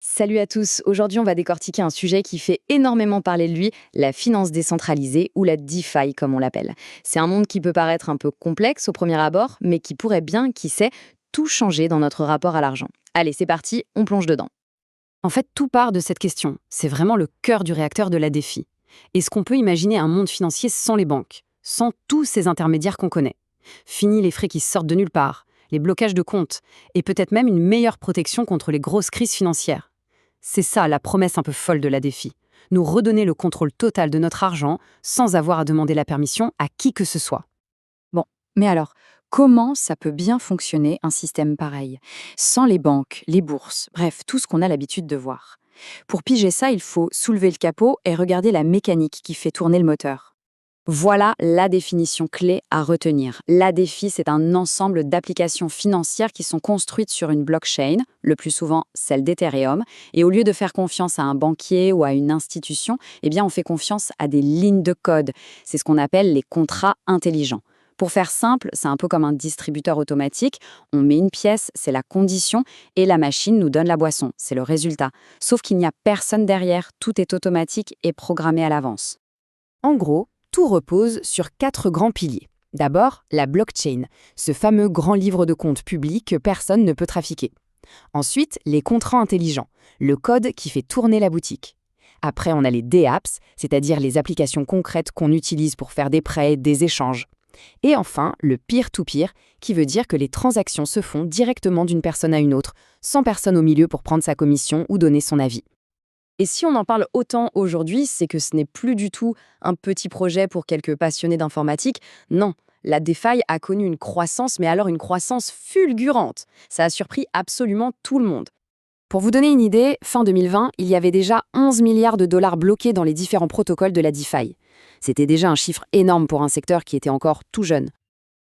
Salut à tous, aujourd'hui on va décortiquer un sujet qui fait énormément parler de lui, la finance décentralisée ou la DeFi comme on l'appelle. C'est un monde qui peut paraître un peu complexe au premier abord, mais qui pourrait bien, qui sait, tout changer dans notre rapport à l'argent. Allez, c'est parti, on plonge dedans. En fait, tout part de cette question. C'est vraiment le cœur du réacteur de la défi. Est-ce qu'on peut imaginer un monde financier sans les banques, sans tous ces intermédiaires qu'on connaît? Fini les frais qui sortent de nulle part, les blocages de comptes, et peut-être même une meilleure protection contre les grosses crises financières. C'est ça la promesse un peu folle de la défi. Nous redonner le contrôle total de notre argent sans avoir à demander la permission à qui que ce soit. Bon, mais alors, comment ça peut bien fonctionner un système pareil, sans les banques, les bourses, bref, tout ce qu'on a l'habitude de voir? Pour piger ça, il faut soulever le capot et regarder la mécanique qui fait tourner le moteur. Voilà la définition clé à retenir. La DeFi, c'est un ensemble d'applications financières qui sont construites sur une blockchain, le plus souvent celle d'Ethereum, et au lieu de faire confiance à un banquier ou à une institution, eh bien on fait confiance à des lignes de code. C'est ce qu'on appelle les contrats intelligents. Pour faire simple, c'est un peu comme un distributeur automatique. On met une pièce, c'est la condition, et la machine nous donne la boisson, c'est le résultat. Sauf qu'il n'y a personne derrière, tout est automatique et programmé à l'avance. En gros, tout repose sur 4 grands piliers. D'abord, la blockchain, ce fameux grand livre de compte public que personne ne peut trafiquer. Ensuite, les contrats intelligents, le code qui fait tourner la boutique. Après, on a les dApps, c'est-à-dire les applications concrètes qu'on utilise pour faire des prêts, des échanges. Et enfin, le peer-to-peer, qui veut dire que les transactions se font directement d'une personne à une autre, sans personne au milieu pour prendre sa commission ou donner son avis. Et si on en parle autant aujourd'hui, c'est que ce n'est plus du tout un petit projet pour quelques passionnés d'informatique. Non, la DeFi a connu une croissance, mais alors une croissance fulgurante. Ça a surpris absolument tout le monde. Pour vous donner une idée, fin 2020, il y avait déjà 11 milliards de dollars bloqués dans les différents protocoles de la DeFi. C'était déjà un chiffre énorme pour un secteur qui était encore tout jeune.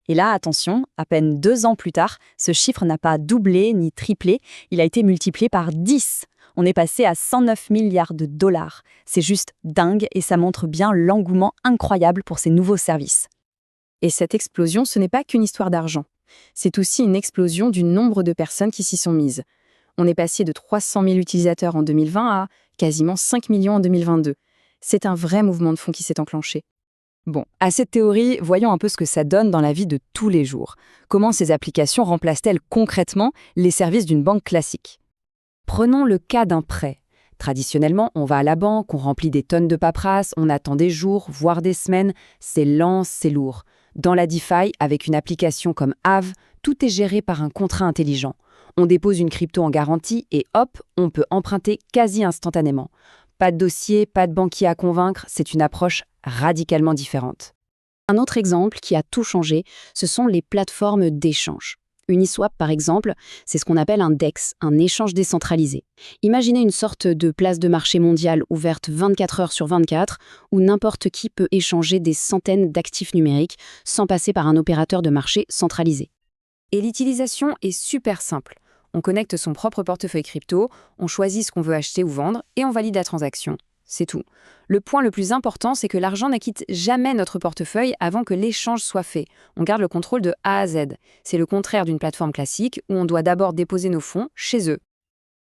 Et là, attention, à peine 2 ans plus tard, ce chiffre n'a pas doublé ni triplé, il a été multiplié par 10. On est passé à 109 milliards de dollars. C'est juste dingue et ça montre bien l'engouement incroyable pour ces nouveaux services. Et cette explosion, ce n'est pas qu'une histoire d'argent. C'est aussi une explosion du nombre de personnes qui s'y sont mises. On est passé de 300 000 utilisateurs en 2020 à quasiment 5 millions en 2022. C'est un vrai mouvement de fond qui s'est enclenché. Bon, à cette théorie, voyons un peu ce que ça donne dans la vie de tous les jours. Comment ces applications remplacent-elles concrètement les services d'une banque classique? Prenons le cas d'un prêt. Traditionnellement, on va à la banque, on remplit des tonnes de paperasse, on attend des jours, voire des semaines, c'est lent, c'est lourd. Dans la DeFi, avec une application comme Aave, tout est géré par un contrat intelligent. On dépose une crypto en garantie et hop, on peut emprunter quasi instantanément. Pas de dossier, pas de banquier à convaincre, c'est une approche radicalement différente. Un autre exemple qui a tout changé, ce sont les plateformes d'échange. Uniswap, par exemple, c'est ce qu'on appelle un DEX, un échange décentralisé. Imaginez une sorte de place de marché mondiale ouverte 24 heures sur 24, où n'importe qui peut échanger des centaines d'actifs numériques sans passer par un opérateur de marché centralisé. Et l'utilisation est super simple. On connecte son propre portefeuille crypto, on choisit ce qu'on veut acheter ou vendre et on valide la transaction. C'est tout. Le point le plus important, c'est que l'argent ne quitte jamais notre portefeuille avant que l'échange soit fait. On garde le contrôle de A à Z. C'est le contraire d'une plateforme classique où on doit d'abord déposer nos fonds chez eux.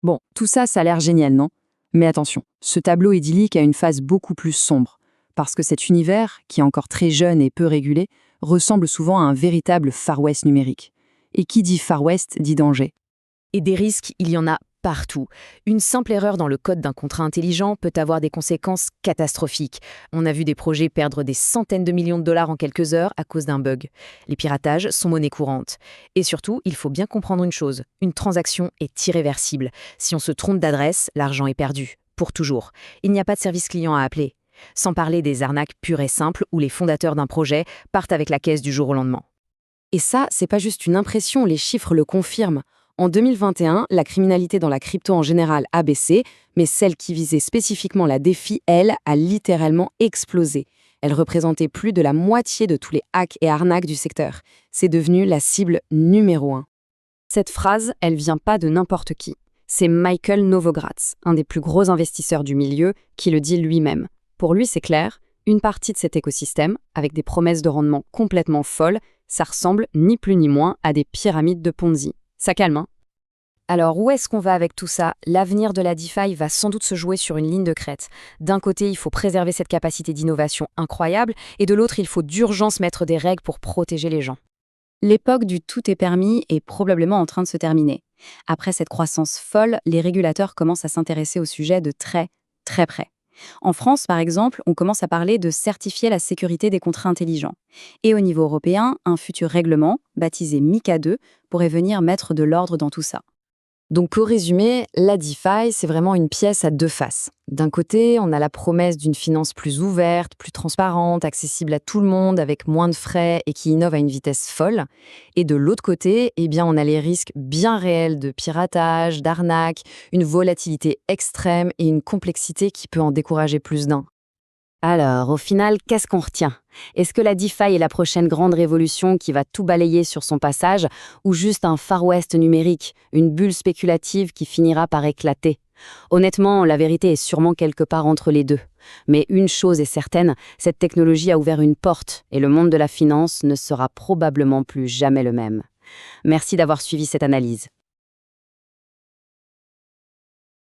Bon, tout ça, ça a l'air génial, non? Mais attention, ce tableau idyllique a une face beaucoup plus sombre, parce que cet univers, qui est encore très jeune et peu régulé, ressemble souvent à un véritable Far West numérique. Et qui dit Far West dit danger. Et des risques, il y en a partout. Une simple erreur dans le code d'un contrat intelligent peut avoir des conséquences catastrophiques. On a vu des projets perdre des centaines de millions de dollars en quelques heures à cause d'un bug. Les piratages sont monnaie courante. Et surtout, il faut bien comprendre une chose, une transaction est irréversible. Si on se trompe d'adresse, l'argent est perdu, pour toujours. Il n'y a pas de service client à appeler. Sans parler des arnaques pures et simples où les fondateurs d'un projet partent avec la caisse du jour au lendemain. Et ça, c'est pas juste une impression, les chiffres le confirment. En 2021, la criminalité dans la crypto en général a baissé, mais celle qui visait spécifiquement la DeFi, elle, a littéralement explosé. Elle représentait plus de la moitié de tous les hacks et arnaques du secteur. C'est devenu la cible numéro 1. Cette phrase, elle vient pas de n'importe qui. C'est Michael Novogratz, un des plus gros investisseurs du milieu, qui le dit lui-même. Pour lui, c'est clair, une partie de cet écosystème, avec des promesses de rendement complètement folles, ça ressemble ni plus ni moins à des pyramides de Ponzi. Ça calme, hein? Alors, où est-ce qu'on va avec tout ça? L'avenir de la DeFi va sans doute se jouer sur une ligne de crête. D'un côté, il faut préserver cette capacité d'innovation incroyable, et de l'autre, il faut d'urgence mettre des règles pour protéger les gens. L'époque du tout est permis est probablement en train de se terminer. Après cette croissance folle, les régulateurs commencent à s'intéresser au sujet de très, très près. En France, par exemple, on commence à parler de certifier la sécurité des contrats intelligents. Et au niveau européen, un futur règlement, baptisé MiCA 2, pourrait venir mettre de l'ordre dans tout ça. Donc, au résumé, la DeFi, c'est vraiment une pièce à deux faces. D'un côté, on a la promesse d'une finance plus ouverte, plus transparente, accessible à tout le monde, avec moins de frais et qui innove à une vitesse folle. Et de l'autre côté, eh bien, on a les risques bien réels de piratage, d'arnaque, une volatilité extrême et une complexité qui peut en décourager plus d'un. Alors, au final, qu'est-ce qu'on retient? Est-ce que la DeFi est la prochaine grande révolution qui va tout balayer sur son passage, ou juste un Far West numérique, une bulle spéculative qui finira par éclater? Honnêtement, la vérité est sûrement quelque part entre les deux. Mais une chose est certaine, cette technologie a ouvert une porte, et le monde de la finance ne sera probablement plus jamais le même. Merci d'avoir suivi cette analyse.